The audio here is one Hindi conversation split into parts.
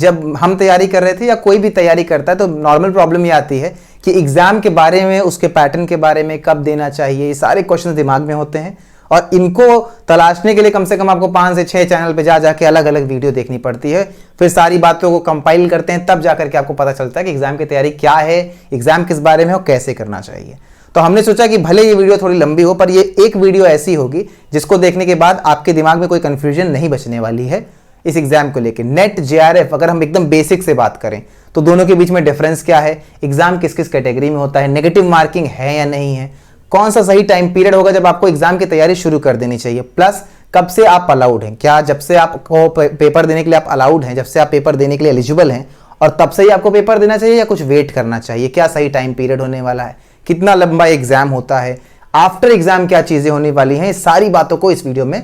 जब हम तैयारी कर रहे थे या कोई भी तैयारी करता है तो नॉर्मल प्रॉब्लम ये आती है कि एग्जाम के बारे में, उसके पैटर्न के बारे में, कब देना चाहिए, ये सारे क्वेश्चन दिमाग में होते हैं और इनको तलाशने के लिए कम से कम आपको 5 से 6 चैनल पे जाके अलग अलग वीडियो देखनी पड़ती है। फिर सारी बातों को कंपाइल करते हैं, तब जाकर के आपको पता चलता है कि एग्जाम की तैयारी क्या है, एग्जाम किस बारे में और कैसे करना चाहिए। तो हमने सोचा कि भले ये वीडियो थोड़ी लंबी हो पर ये एक वीडियो ऐसी होगी जिसको देखने के बाद आपके दिमाग में कोई कंफ्यूजन नहीं बचने वाली है इस एग्जाम को लेकर। नेट जेआरएफ अगर हम एकदम बेसिक से बात करें तो दोनों के बीच में डिफरेंस क्या है, एग्जाम किस किस कैटेगरी में होता है, नेगेटिव मार्किंग है या नहीं है, कौन सा सही टाइम पीरियड होगा जब आपको एग्जाम की तैयारी शुरू कर देनी चाहिए, प्लस कब से आप अलाउड हैं, क्या जब से आपको पेपर देने के लिए आप अलाउड हैं, जब से आप पेपर देने के लिए एलिजिबल हैं और तब से ही आपको पेपर देना चाहिए या कुछ वेट करना चाहिए, क्या सही टाइम पीरियड होने वाला है, कितना लंबा एग्जाम होता है, आफ्टर एग्जाम क्या चीजें होने वाली हैं, सारी बातों को इस वीडियो में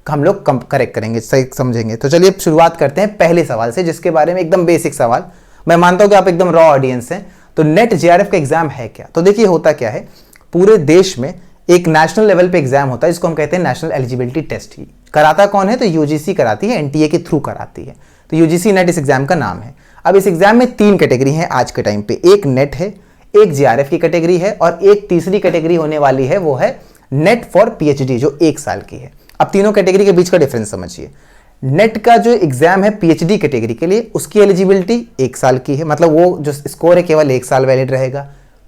हम लोग करेक्ट करेंगे, सही समझेंगे। तो चलिए शुरुआत करते हैं पहले सवाल से, जिसके बारे में एकदम बेसिक सवाल, मैं मानता हूं कि आप एकदम रॉ ऑडियंस हैं। तो नेट जेआरएफ का एग्जाम है क्या? तो देखिए होता क्या है, पूरे देश में एक नेशनल लेवल पे एग्जाम होता है जिसको हम कहते हैं नेशनल एलिजिबिलिटी टेस्ट। कराता कौन है? तो यूजीसी कराती है, एनटीए के थ्रू कराती है। तो यूजीसी नेट इस एग्जाम का नाम है। अब इस एग्जाम में 3 कैटेगरी है आज के टाइम पे, एक नेट है, एक जेआरएफ की कैटेगरी है और एक तीसरी कैटेगरी होने वाली है, वो है नेट फॉर पीएचडी जो 1 साल की है। अब तीनों कैटेगरी के बीच का डिफरेंस समझिए। नेट का जो एग्जाम है पीएचडी कैटेगरी के लिए, उसकी एलिजिबिलिटी 1 साल की है, मतलब वो जो स्कोर है केवल 1 साल वैलिड रहेगा।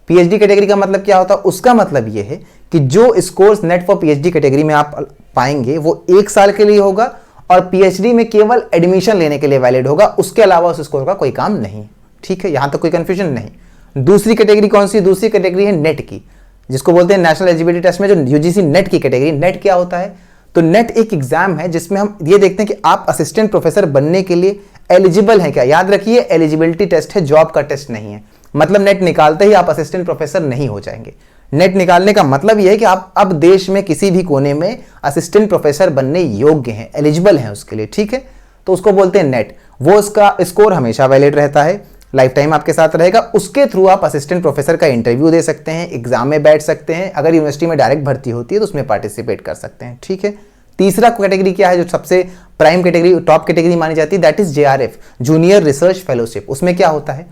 पीएचडी कैटेगरी का मतलब क्या होता है? उसका मतलब ये है कि जो scores net for PhD category में आप पाएंगे वो 1 साल के लिए होगा और पीएचडी में केवल एडमिशन लेने के लिए वैलिड होगा, उसके अलावा उस स्कोर का कोई काम नहीं। ठीक है, यहां तक कोई कंफ्यूजन नहीं। दूसरी कैटेगरी कौन सी? दूसरी कैटेगरी है नेट की, जिसको बोलते हैं नेशनल एलिजिबिलिटी टेस्ट में जो यूजीसी नेट की कैटेगरी। नेट क्या होता है? तो नेट एक एग्जाम है जिसमें हम ये देखते हैं कि आप असिस्टेंट प्रोफेसर बनने के लिए एलिजिबल हैं क्या। याद रखिए, एलिजिबिलिटी टेस्ट है, जॉब का टेस्ट नहीं है। मतलब नेट निकालते ही आप असिस्टेंट प्रोफेसर नहीं हो जाएंगे। नेट निकालने का मतलब यह है कि आप अब देश में किसी भी कोने में असिस्टेंट प्रोफेसर बनने योग्य हैं, एलिजिबल हैं उसके लिए। ठीक है, तो उसको बोलते हैं नेट। वो उसका स्कोर हमेशा वैलिड रहता है, लाइफ टाइम आपके साथ रहेगा। उसके थ्रू आप असिस्टेंट प्रोफेसर का इंटरव्यू दे सकते हैं, एग्जाम में बैठ सकते हैं, अगर यूनिवर्सिटी में डायरेक्ट भर्ती होती है तो उसमें पार्टिसिपेट कर सकते हैं। ठीक है, तीसरा कैटेगरी क्या है जो सबसे प्राइम कैटेगरी, टॉप कैटेगरी मानी जाती है, that is JRF, junior research fellowship. उसमें क्या होता है,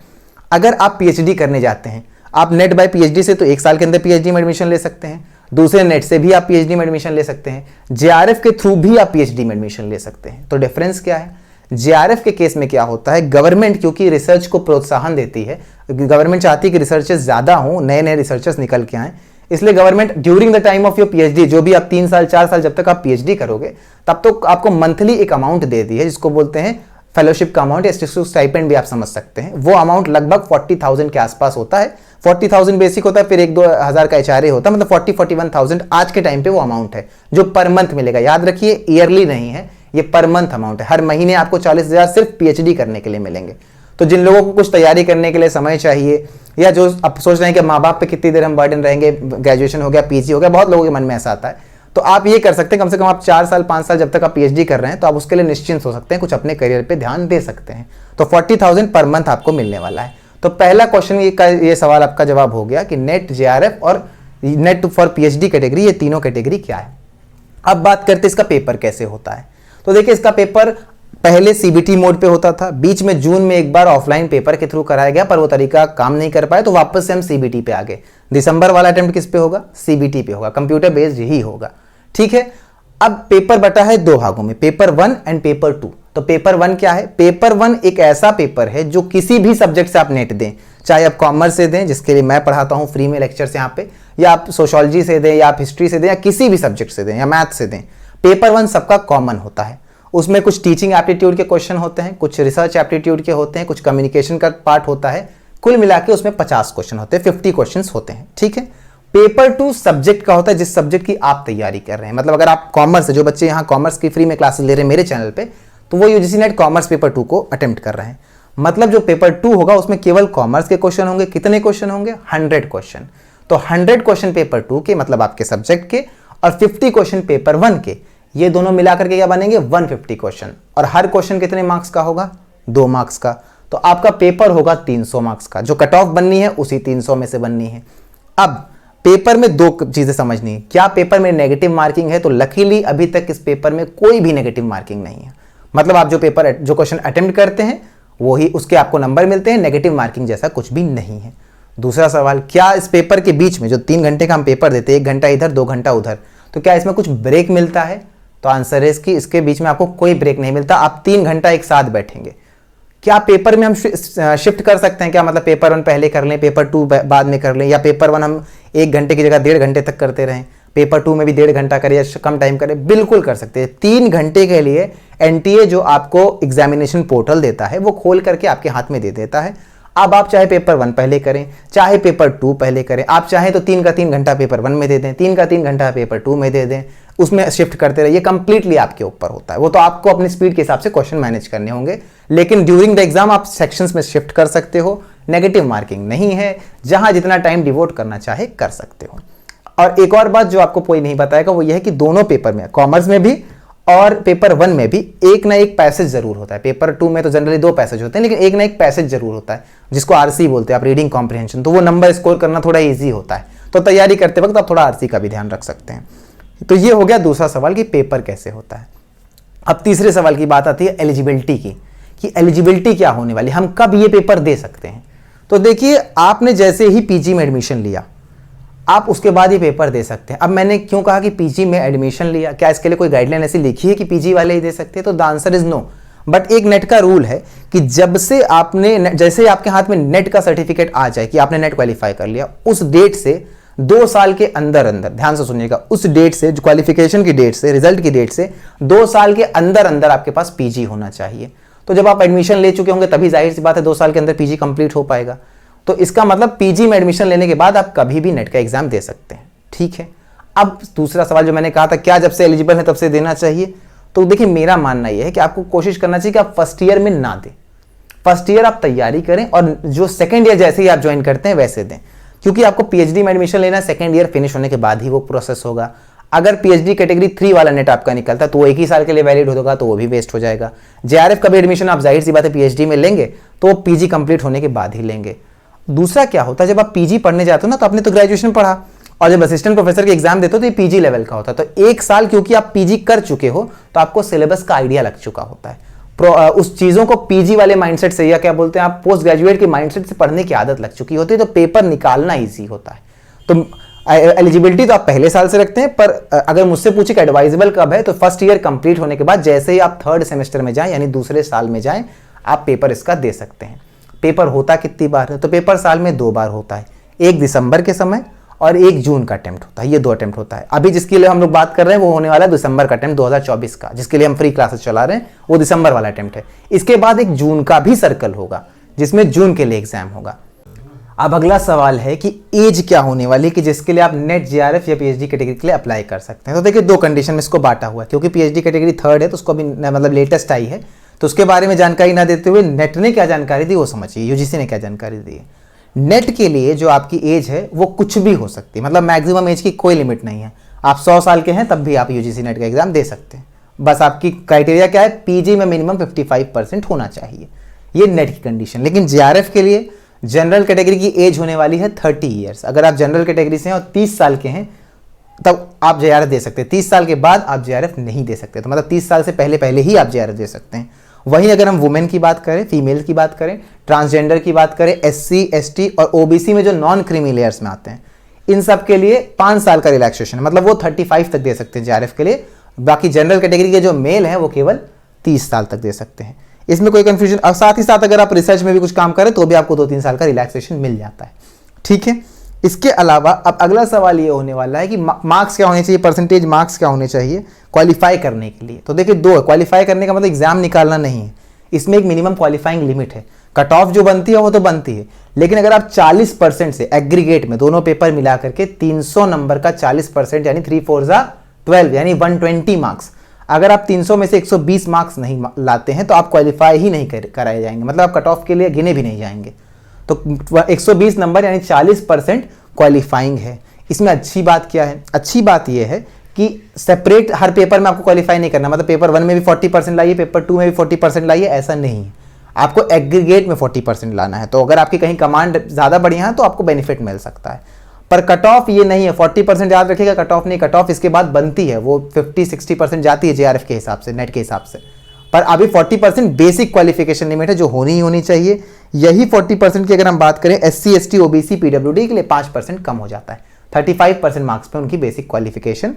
अगर आप पीएचडी करने जाते हैं, आप नेट बाय पीएचडी से तो 1 साल के अंदर पीएचडी में एडमिशन ले सकते हैं, दूसरे नेट से भी आप पीएचडी में एडमिशन ले सकते हैं, जेआरएफ के थ्रू भी आप पीएचडी में एडमिशन ले सकते हैं। तो डिफरेंस क्या है? जेआरएफ के केस में क्या होता है, गवर्नमेंट क्योंकि रिसर्च को प्रोत्साहन देती है, गवर्नमेंट चाहती है कि रिसर्चर्स ज्यादा हों, नए नए रिसर्चर्स निकल के आए, इसलिए government during the time of your PhD, जो भी आप 3 साल 4 साल जब तक आप पीएचडी करोगे तब तो आपको मंथली एक अमाउंट दे दी है जिसको बोलते हैं फेलोशिप का अमाउंट, या स्टाइपेंड भी आप समझ सकते हैं। वो अमाउंट लगभग 40,000 के आसपास होता है। 40,000 बेसिक होता है, फिर 1-2 हज़ार का एचआरए होता है, मतलब 40-41,000 आज के टाइम पे वो अमाउंट है जो पर मंथ मिलेगा। याद रखिए, ईयरली नहीं है, ये पर मंथ अमाउंट है। हर महीने आपको 40,000 सिर्फ पीएचडी करने के लिए मिलेंगे। तो जिन लोगों को कुछ तैयारी करने के लिए समय चाहिए, या जो अब सोच रहे हैं कि माँ बाप पे कितनी देर हम बर्डन रहेंगे, ग्रेजुएशन हो गया, पीजी हो गया, बहुत लोगों के मन में ऐसा आता है, तो आप ये कर सकते हैं, कम से कम आप 4 साल 5 साल जब तक आप पीएचडी कर रहे हैं तो आप उसके लिए निश्चिंत हो सकते हैं, कुछ अपने करियर पे ध्यान दे सकते हैं। तो 40,000 पर मंथ आपको मिलने वाला है। तो पहला क्वेश्चन ये सवाल आपका जवाब हो गया कि नेट, जेआरएफ और नेट फॉर पीएचडी कैटेगरी, ये तीनों कैटेगरी क्या है। अब बात करते हैं इसका पेपर कैसे होता है। तो देखिए, इसका पेपर पहले सीबीटी मोड पे होता था, बीच में जून में एक बार ऑफलाइन पेपर के थ्रू कराया गया, पर वो तरीका काम नहीं कर पाए तो वापस से हम सीबीटी पे आ गए। दिसंबर वाला अटेम्प्ट किस पे होगा? सीबीटी पे होगा, कंप्यूटर बेस्ड ही होगा। ठीक है, अब पेपर बटा है 2 भागों में, पेपर 1 एंड पेपर 2। तो पेपर 1 क्या है? पेपर 1 एक ऐसा पेपर है जो किसी भी सब्जेक्ट से आप नेट दें, चाहे आप कॉमर्स से दें, जिसके लिए मैं पढ़ाता हूं फ्री में लेक्चर्स यहाँ पे, या आप सोशियोलॉजी से दें, या आप हिस्ट्री से दें, या किसी भी सब्जेक्ट से दें, या मैथ से दें। पेपर 1 सबका कॉमन होता है। उसमें कुछ टीचिंग एप्टीट्यूड के क्वेश्चन होते हैं, कुछ रिसर्च एप्टीट्यूड के होते हैं, कुछ कम्युनिकेशन का पार्ट होता है। कुल मिला के उसमें 50 क्वेश्चन होते हैं, 50 क्वेश्चन होते हैं। ठीक है, पेपर 2 सब्जेक्ट का होता है, जिस सब्जेक्ट की आप तैयारी कर रहे हैं। मतलब अगर आप कॉमर्स, जो बच्चे यहाँ कॉमर्स की फ्री में क्लासेस ले रहे हैं मेरे चैनल पे, तो वो यूजीसी नेट कॉमर्स पेपर 2 को अटेम्प्ट कर रहे हैं। मतलब जो पेपर 2 होगा उसमें केवल कॉमर्स के क्वेश्चन होंगे। कितने क्वेश्चन होंगे? 100 क्वेश्चन। तो 100 क्वेश्चन पेपर 2 के, मतलब आपके सब्जेक्ट के, और 50 क्वेश्चन पेपर 1 के, ये दोनों मिलाकर के क्या बनेंगे? 150 क्वेश्चन। और हर क्वेश्चन कितने मार्क्स का होगा? 2 मार्क्स का। तो आपका पेपर होगा 300 मार्क्स का। जो कट ऑफ बननी है उसी 300 में से बननी है। अब पेपर में 2 चीजें समझनी है। क्या पेपर में नेगेटिव मार्किंग है? तो लकीली अभी तक इस पेपर में कोई भी नेगेटिव मार्किंग नहीं है। मतलब आप जो क्वेश्चन अटेम्प्ट करते हैं वही उसके आपको नंबर मिलते हैं, नेगेटिव मार्किंग जैसा कुछ भी नहीं है। दूसरा सवाल, क्या इस पेपर के बीच में जो 3 घंटे का हम पेपर देते हैं, 1 घंटा इधर 2 घंटा उधर, तो क्या इसमें कुछ ब्रेक मिलता है? तो आंसर है इसकी, इसके बीच में आपको कोई ब्रेक नहीं मिलता। आप 3 घंटा एक साथ बैठेंगे। क्या पेपर में हम शिफ्ट कर सकते हैं क्या? मतलब पेपर 1 पहले कर लें, पेपर 2 बाद में कर लें, या पेपर 1 हम 1 घंटे की जगह 1.5 घंटे तक करते रहें, पेपर 2 में भी 1.5 घंटा करें या कम टाइम करें? बिल्कुल कर सकते हैं। 3 घंटे के लिए एनटीए जो आपको एग्जामिनेशन पोर्टल देता है वो खोल करके आपके हाथ में दे देता है। अब आप चाहे पेपर 1 पहले करें, चाहे पेपर 2 पहले करें, आप चाहें तो 3 का 3 घंटा पेपर 1 में दे दें, 3 का 3 घंटा पेपर 2 में दे दें, उसमें शिफ्ट करते रहिए। कंप्लीटली आपके ऊपर होता है, वो तो आपको अपनी स्पीड के हिसाब से क्वेश्चन मैनेज करने होंगे। लेकिन ड्यूरिंग द एग्जाम आप सेक्शंस में शिफ्ट कर सकते हो, नेगेटिव मार्किंग नहीं है, जहां जितना टाइम डिवोट करना चाहे कर सकते हो। और एक और बात जो आपको कोई नहीं बताएगा वो यह है कि दोनों पेपर में, कॉमर्स में भी और पेपर 1 में भी एक ना एक पैसेज जरूर होता है। पेपर 2 में तो जनरली 2 पैसेज होते हैं, लेकिन एक ना एक पैसेज जरूर होता है जिसको आरसी बोलते हैं आप, रीडिंग कॉम्प्रिहेंशन। तो वो नंबर स्कोर करना थोड़ा इजी होता है, तो तैयारी करते वक्त आप थोड़ा आरसी का भी ध्यान रख सकते हैं। तो ये हो गया दूसरा सवाल कि पेपर कैसे होता है। अब तीसरे सवाल की बात आती है एलिजिबिलिटी की, कि एलिजिबिलिटी क्या होने वाली, हम कब ये पेपर दे सकते हैं। तो देखिए, आपने जैसे ही पीजी में एडमिशन लिया, आप उसके बाद ही पेपर दे सकते हैं। अब मैंने क्यों कहा कि पीजी में एडमिशन लिया, क्या इसके लिए कोई गाइडलाइन ऐसी लिखी है कि पीजी वाले ही दे सकते हैं? तो the answer is no. But एक नेट का रूल है कि जब से आपने, जैसे आपके हाथ में नेट का सर्टिफिकेट आ जाए कि आपने नेट क्वालिफाई कर लिया, उस डेट से 2 साल के अंदर अंदर, ध्यान से सुनिएगा, उस डेट से, जो क्वालिफिकेशन की डेट से, रिजल्ट की डेट से 2 साल के अंदर अंदर आपके पास पीजी होना चाहिए। तो जब आप एडमिशन ले चुके होंगे तभी जाहिर सी बात है 2 साल के अंदर पीजी कंप्लीट हो पाएगा। तो इसका मतलब पीजी में एडमिशन लेने के बाद आप कभी भी नेट का एग्जाम दे सकते हैं। ठीक है। अब दूसरा सवाल जो मैंने कहा था, क्या जब से एलिजिबल है तब से देना चाहिए? तो देखिए, मेरा मानना यह है कि आपको कोशिश करना चाहिए कि आप फर्स्ट ईयर में ना दें। फर्स्ट ईयर आप तैयारी करें और जो सेकंड ईयर जैसे ही आप ज्वाइन करते हैं वैसे दें, क्योंकि आपको पीएचडी में एडमिशन लेना है, सेकंड ईयर फिनिश होने के बाद ही वो प्रोसेस होगा। अगर पीएचडी कैटेगरी 3 वाला नेट आपका निकलता है तो वो 1 ही साल के लिए वैलिड होगा, तो वो भी वेस्ट हो जाएगा। जेआरएफ का भी एडमिशन आप जाहिर सी बात है पीएचडी में लेंगे तो पीजी कंप्लीट होने के बाद ही लेंगे। दूसरा क्या होता है, जब आप पीजी पढ़ने जाते हो ना, तो आपने तो ग्रेजुएशन पढ़ा और जब असिस्टेंट प्रोफेसर के एग्जाम देते हो तो ये पीजी लेवल का होता है। तो 1 साल क्योंकि आप पीजी कर चुके हो तो आपको सिलेबस का आइडिया लग चुका होता है। उस चीजों को पीजी वाले माइंडसेट से, या क्या बोलते हैं आप, पोस्ट ग्रेजुएट के माइंडसेट से पढ़ने की आदत लग चुकी होती है, तो पेपर निकालना ईजी होता है। तो एलिजिबिलिटी तो आप पहले साल से रखते हैं, पर अगर मुझसे पूछे कि एडवाइजेबल कब है, तो फर्स्ट ईयर कंप्लीट होने के बाद जैसे ही आप 3rd सेमेस्टर में जाएं, यानी दूसरे साल में जाएं, आप पेपर इसका दे सकते हैं। पेपर होता कितनी बार है? तो पेपर साल में 2 बार होता है, 1 दिसंबर के समय और 1 जून का अटेम्प्ट होता है। ये 2 अटेम्प्ट होता है। अभी जिसके लिए हम लोग बात कर रहे हैं वो होने वाला है दिसंबर का अटेम्प्ट 2024 का, जिसके लिए हम फ्री क्लासेस चला रहे हैं, वो दिसंबर वाला अटेम्प्ट है। इसके बाद 1 जून का भी सर्कल होगा जिसमें जून के लिए एग्जाम होगा। अब अगला सवाल है कि एज क्या होने वाली है कि जिसके लिए आप नेट, जेआरएफ या पीएचडी कैटेगरी के लिए अप्लाई कर सकते हैं। तो देखिए, 2 कंडीशन में इसको बांटा हुआ है, क्योंकि पीएचडी कैटेगरी 3rd है तो उसको अभी मतलब लेटेस्ट आई है, तो उसके बारे में जानकारी ना देते हुए नेट ने क्या जानकारी दी वो समझिए, यूजीसी ने क्या जानकारी दी है। नेट के लिए जो आपकी एज है वो कुछ भी हो सकती है, मतलब मैक्सिमम एज की कोई लिमिट नहीं है। आप 100 साल के हैं तब भी आप यूजीसी नेट का एग्जाम दे सकते हैं। बस आपकी क्राइटेरिया क्या है, पीजी में मिनिमम 55% होना चाहिए, ये नेट की कंडीशन। लेकिन जेआरएफ के लिए जनरल कैटेगरी की एज होने वाली है 30 ईयर्स। अगर आप जनरल कैटेगरी से हैं और 30 साल के हैं तब आप जेआरएफ दे सकते हैं। 30 साल के बाद आप जेआरएफ नहीं दे सकते, तो मतलब 30 साल से पहले ही आप जेआरएफ दे सकते हैं। वहीं अगर हम वुमेन की बात करें, फीमेल की बात करें, ट्रांसजेंडर की बात करें, एससी, एसटी और ओबीसी में जो नॉन क्रीमी लेयर्स में आते हैं, इन सब के लिए 5 साल का रिलैक्सेशन है, मतलब वो 35 तक दे सकते हैं जेआरएफ के लिए। बाकी जनरल कैटेगरी के जो मेल हैं वो केवल 30 साल तक दे सकते हैं। इसमें कोई कंफ्यूजन, और साथ ही साथ अगर आप रिसर्च में भी कुछ काम करें तो भी आपको 2-3 साल का रिलैक्सेशन मिल जाता है। ठीक है। इसके अलावा अब अगला सवाल ये होने वाला है कि मार्क्स क्या होने चाहिए, परसेंटेज मार्क्स क्या होने चाहिए क्वालिफाई करने के लिए। तो देखिए, 2 है। क्वालिफाई करने का मतलब एग्जाम निकालना नहीं है, इसमें एक मिनिमम क्वालिफाइंग लिमिट है। कट ऑफ जो बनती है वो तो बनती है, लेकिन अगर आप 40% से एग्रीगेट में दोनों पेपर मिला करके 300 नंबर का 40% यानी 3 4 12 यानी 120 मार्क्स, अगर आप 300 में से 120 मार्क्स नहीं लाते हैं तो आप क्वालिफाई ही नहीं कराए जाएंगे, मतलब आप कट ऑफ के लिए गिने भी नहीं जाएंगे। तो 120 नंबर यानी 40% क्वालिफाइंग है। इसमें अच्छी बात क्या है, अच्छी बात यह है कि सेपरेट हर पेपर में आपको क्वालिफाई नहीं करना, मतलब पेपर 1 में भी 40% लाइए, पेपर 2 में भी 40% लाइए, ऐसा नहीं है। आपको एग्रीगेट में 40% लाना है। तो अगर आपकी कहीं कमांड ज़्यादा बढ़िया है तो आपको बेनिफिट मिल सकता है, पर कट ऑफ ये नहीं है। 40% याद रखिएगा, कट ऑफ नहीं, कट ऑफ इसके बाद बनती है, वो 50-60% जाती है जेआरएफ के हिसाब से, नेट के हिसाब से, पर अभी 40% बेसिक क्वालिफिकेशन लिमिट है जो होनी ही होनी चाहिए। यही 40% की अगर हम बात करें SC ST OBC PWD के लिए 5% कम हो जाता है। 35% मार्क्स पे उनकी बेसिक क्वालिफिकेशन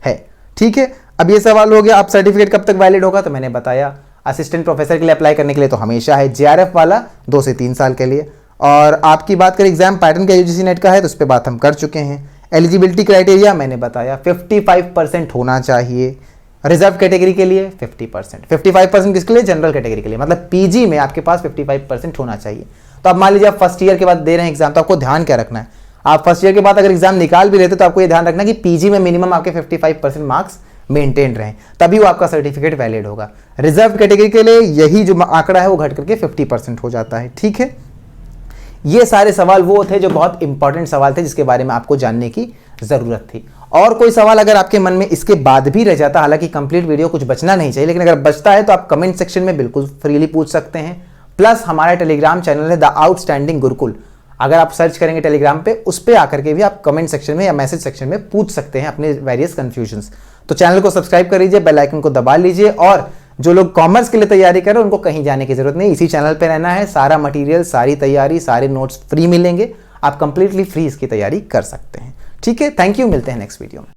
है। ठीक है, अब ये सवाल हो गया, अब सर्टिफिकेट कब तक वैलिड होगा? तो मैंने बताया असिस्टेंट प्रोफेसर के लिए अप्लाई करने के लिए तो हमेशा है, JRF वाला 2 से 3 साल के लिए। और आपकी बात करें एग्जाम पैटर्न का UGC नेट का है तो उस पर बात हम कर चुके हैं। एलिजिबिलिटी क्राइटेरिया मैंने बताया 55% होना चाहिए। रिजर्व कैटेगरी के लिए 50%। 55% किसके लिए? जनरल कैटेगरी के लिए, मतलब PG में आपके पास 55% होना चाहिए। तो अब मान लीजिए आप फर्स्ट ईयर के बाद दे रहे हैं एग्जाम, तो आपको ध्यान क्या रखना है? आप फर्स्ट ईयर के बाद अगर एग्जाम निकाल भी लेते तो आपको ये ध्यान रखना कि PG में मिनिमम आपके 55% मार्क्स मेंटेन रहें, तभी वो आपका सर्टिफिकेट वैलिड होगा। रिजर्व कैटेगरी के लिए यही जो आंकड़ा है वो घट करके 50% हो जाता है। ठीक है, ये सारे सवाल वो थे जो बहुत इंपॉर्टेंट सवाल थे जिसके बारे में आपको जानने की जरूरत थी। और कोई सवाल अगर आपके मन में इसके बाद भी रह जाता, हालांकि कंप्लीट वीडियो कुछ बचना नहीं चाहिए, लेकिन अगर बचता है तो आप कमेंट सेक्शन में बिल्कुल फ्रीली पूछ सकते हैं। प्लस हमारा टेलीग्राम चैनल है द आउटस्टैंडिंग गुरुकुल, अगर आप सर्च करेंगे टेलीग्राम पे, उस पर आकर के भी आप कमेंट सेक्शन में या मैसेज सेक्शन में पूछ सकते हैं अपने वेरियस कंफ्यूजन्स। तो चैनल को सब्सक्राइब कर लीजिए, बेल आइकन को दबा लीजिए। और जो लोग कॉमर्स के लिए तैयारी कर रहे हैं उनको कहीं जाने की जरूरत नहीं, इसी चैनल पे रहना है। सारा मटेरियल, सारी तैयारी, सारे नोट्स फ्री मिलेंगे, आप कंप्लीटली फ्री इसकी तैयारी कर सकते हैं। ठीक है, थैंक यू, मिलते हैं नेक्स्ट वीडियो में।